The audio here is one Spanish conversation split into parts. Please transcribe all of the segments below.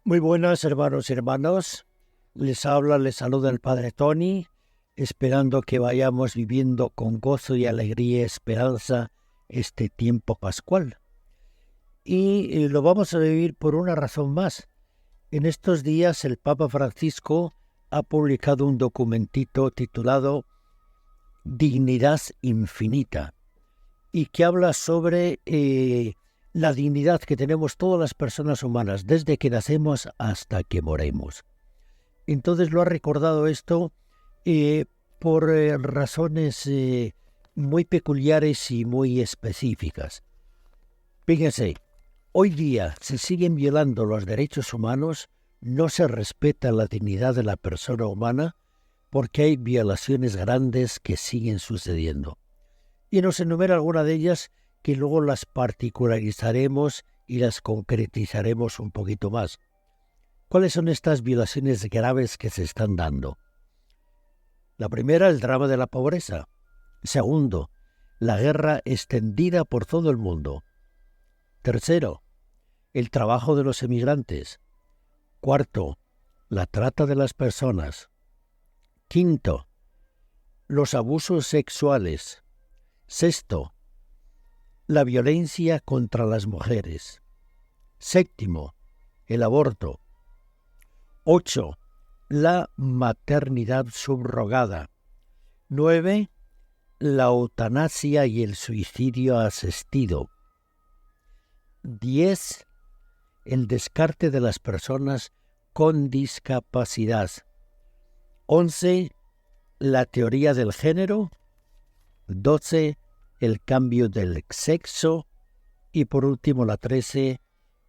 Muy buenas, hermanos y hermanas. Les saluda el Padre Tony, esperando que vayamos viviendo con gozo y alegría y esperanza este tiempo pascual. Y lo vamos a vivir por una razón más. En estos días el Papa Francisco ha publicado un documentito titulado Dignidad Infinita y que habla sobre la dignidad que tenemos todas las personas humanas desde que nacemos hasta que moremos. Entonces lo ha recordado esto por razones muy peculiares y muy específicas. Fíjense, hoy día se siguen violando los derechos humanos, no se respeta la dignidad de la persona humana porque hay violaciones grandes que siguen sucediendo. Y nos enumera alguna de ellas que luego las particularizaremos y las concretizaremos un poquito más. ¿Cuáles son estas violaciones graves que se están dando? La primera, el drama de la pobreza. Segundo, la guerra extendida por todo el mundo. Tercero, el trabajo de los emigrantes. Cuarto, la trata de las personas. Quinto, los abusos sexuales. Sexto, la violencia contra las mujeres. Séptimo, el aborto. 8. La maternidad subrogada. 9. La eutanasia y el suicidio asistido. 10. El descarte de las personas con discapacidad. 11. La teoría del género. 12. El cambio del sexo. Y por último, la 13.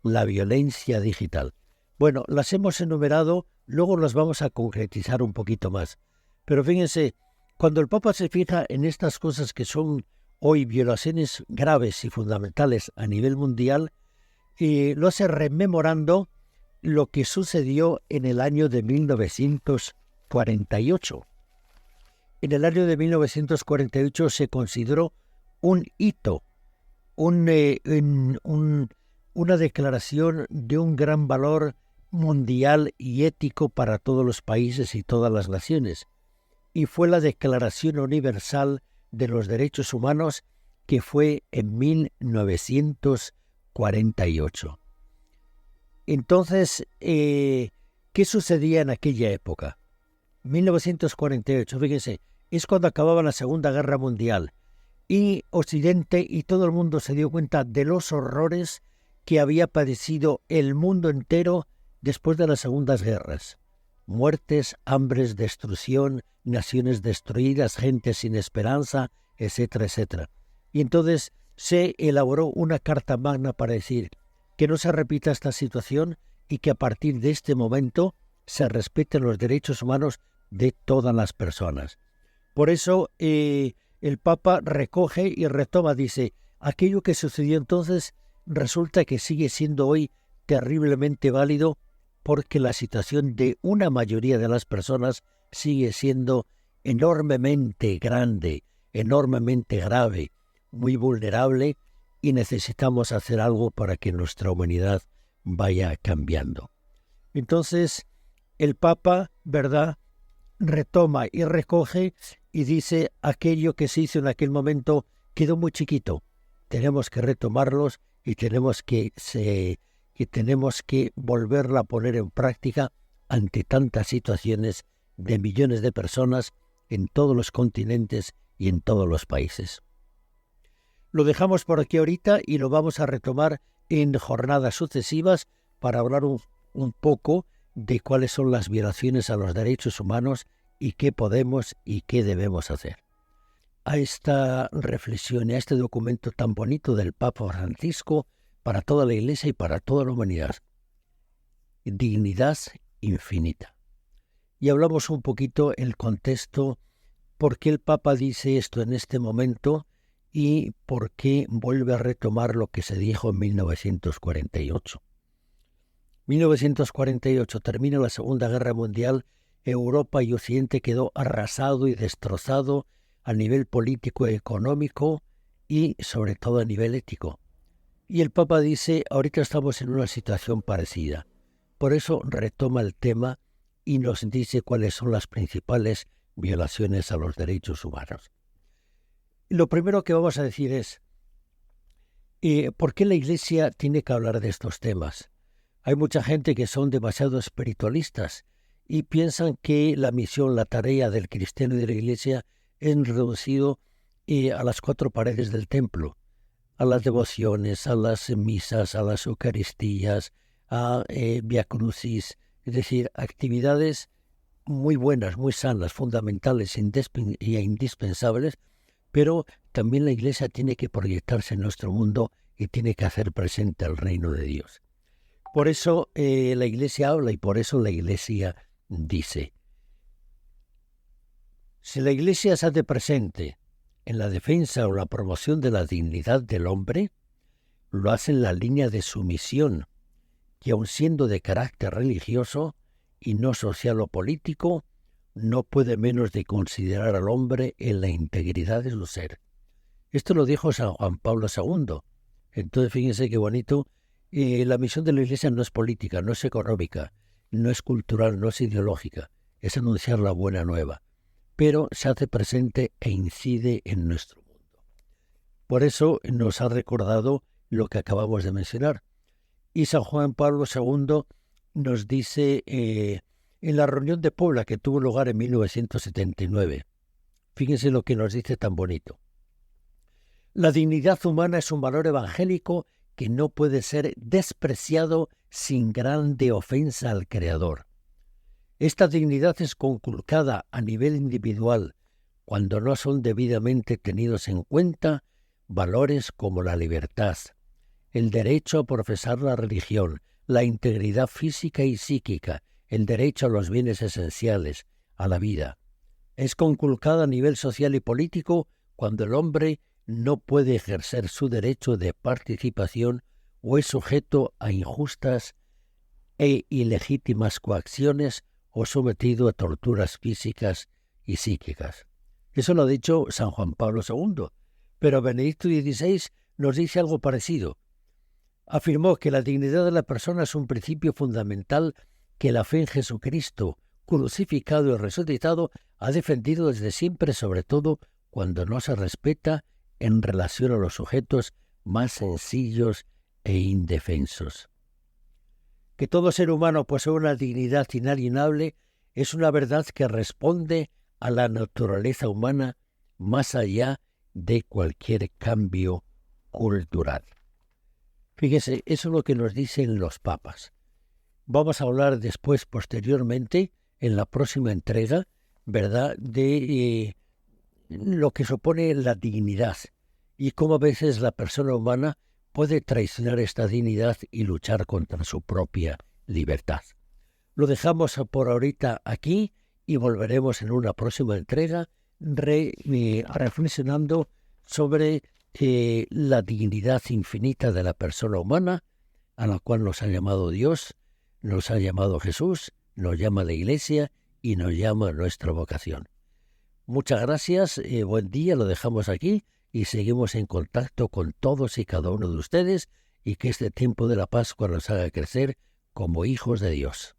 La violencia digital. Bueno, las hemos enumerado, luego las vamos a concretizar un poquito más. Pero fíjense, cuando el Papa se fija en estas cosas que son hoy violaciones graves y fundamentales a nivel mundial, lo hace rememorando lo que sucedió en el año de 1948. En el año de 1948 se consideró un hito, una declaración de un gran valor mundial y ético para todos los países y todas las naciones, y fue la Declaración Universal de los Derechos Humanos, que fue en 1948. Entonces, ¿qué sucedía en aquella época? 1948, fíjense, es cuando acababa la Segunda Guerra Mundial, y Occidente y todo el mundo se dio cuenta de los horrores que había padecido el mundo entero después de las segundas guerras. Muertes, hambres, destrucción, naciones destruidas, gente sin esperanza, etcétera, etcétera. Y entonces se elaboró una carta magna para decir que no se repita esta situación y que a partir de este momento se respeten los derechos humanos de todas las personas. Por eso el Papa recoge y retoma, dice, aquello que sucedió entonces resulta que sigue siendo hoy terriblemente válido porque la situación de una mayoría de las personas sigue siendo enormemente grande, enormemente grave, muy vulnerable, y necesitamos hacer algo para que nuestra humanidad vaya cambiando. Entonces, el Papa, ¿verdad?, retoma y recoge y dice aquello que se hizo en aquel momento quedó muy chiquito. Tenemos que retomarlos y tenemos que volverla a poner en práctica ante tantas situaciones de millones de personas en todos los continentes y en todos los países. Lo dejamos por aquí ahorita y lo vamos a retomar en jornadas sucesivas para hablar un poco de cuáles son las violaciones a los derechos humanos y qué podemos y qué debemos hacer. A esta reflexión y a este documento tan bonito del Papa Francisco para toda la Iglesia y para toda la humanidad. Dignidad infinita. Y hablamos un poquito el contexto, por qué el Papa dice esto en este momento y por qué vuelve a retomar lo que se dijo en 1948. 1948 termina la Segunda Guerra Mundial, Europa y Occidente quedó arrasado y destrozado a nivel político y económico y sobre todo a nivel ético. Y el Papa dice, ahorita estamos en una situación parecida. Por eso retoma el tema y nos dice cuáles son las principales violaciones a los derechos humanos. Lo primero que vamos a decir es, ¿por qué la Iglesia tiene que hablar de estos temas? Hay mucha gente que son demasiado espiritualistas y piensan que la misión, la tarea del cristiano y de la Iglesia es reducido a las cuatro paredes del templo, a las devociones, a las misas, a las eucaristías, a Via Crucis, es decir, actividades muy buenas, muy sanas, fundamentales e indispensables, pero también la Iglesia tiene que proyectarse en nuestro mundo y tiene que hacer presente el reino de Dios. Por eso la Iglesia habla y por eso la Iglesia dice. Si la Iglesia se hace presente en la defensa o la promoción de la dignidad del hombre, lo hace en la línea de su misión, que aun siendo de carácter religioso y no social o político, no puede menos de considerar al hombre en la integridad de su ser. Esto lo dijo San Juan Pablo II. Entonces, fíjense qué bonito. La misión de la Iglesia no es política, no es económica, no es cultural, no es ideológica. Es anunciar la buena nueva. Pero se hace presente e incide en nuestro mundo. Por eso nos ha recordado lo que acabamos de mencionar. Y San Juan Pablo II nos dice en la reunión de Puebla que tuvo lugar en 1979. Fíjense lo que nos dice tan bonito. La dignidad humana es un valor evangélico que no puede ser despreciado sin grande ofensa al Creador. Esta dignidad es conculcada a nivel individual cuando no son debidamente tenidos en cuenta valores como la libertad, el derecho a profesar la religión, la integridad física y psíquica, el derecho a los bienes esenciales, a la vida. Es conculcada a nivel social y político cuando el hombre no puede ejercer su derecho de participación o es sujeto a injustas e ilegítimas coacciones o sometido a torturas físicas y psíquicas. Eso lo ha dicho San Juan Pablo II, pero Benedicto XVI nos dice algo parecido. Afirmó que la dignidad de la persona es un principio fundamental que la fe en Jesucristo, crucificado y resucitado, ha defendido desde siempre, sobre todo cuando no se respeta en relación a los sujetos más sencillos e indefensos. Que todo ser humano posee una dignidad inalienable es una verdad que responde a la naturaleza humana más allá de cualquier cambio cultural. Fíjese, eso es lo que nos dicen los papas. Vamos a hablar después, posteriormente, en la próxima entrega, ¿verdad?, de lo que supone la dignidad y cómo a veces la persona humana puede traicionar esta dignidad y luchar contra su propia libertad. Lo dejamos por ahorita aquí y volveremos en una próxima entrega reflexionando sobre la dignidad infinita de la persona humana, a la cual nos ha llamado Dios, nos ha llamado Jesús, nos llama la Iglesia y nos llama nuestra vocación. Muchas gracias, buen día, lo dejamos aquí y seguimos en contacto con todos y cada uno de ustedes y que este tiempo de la Pascua nos haga crecer como hijos de Dios.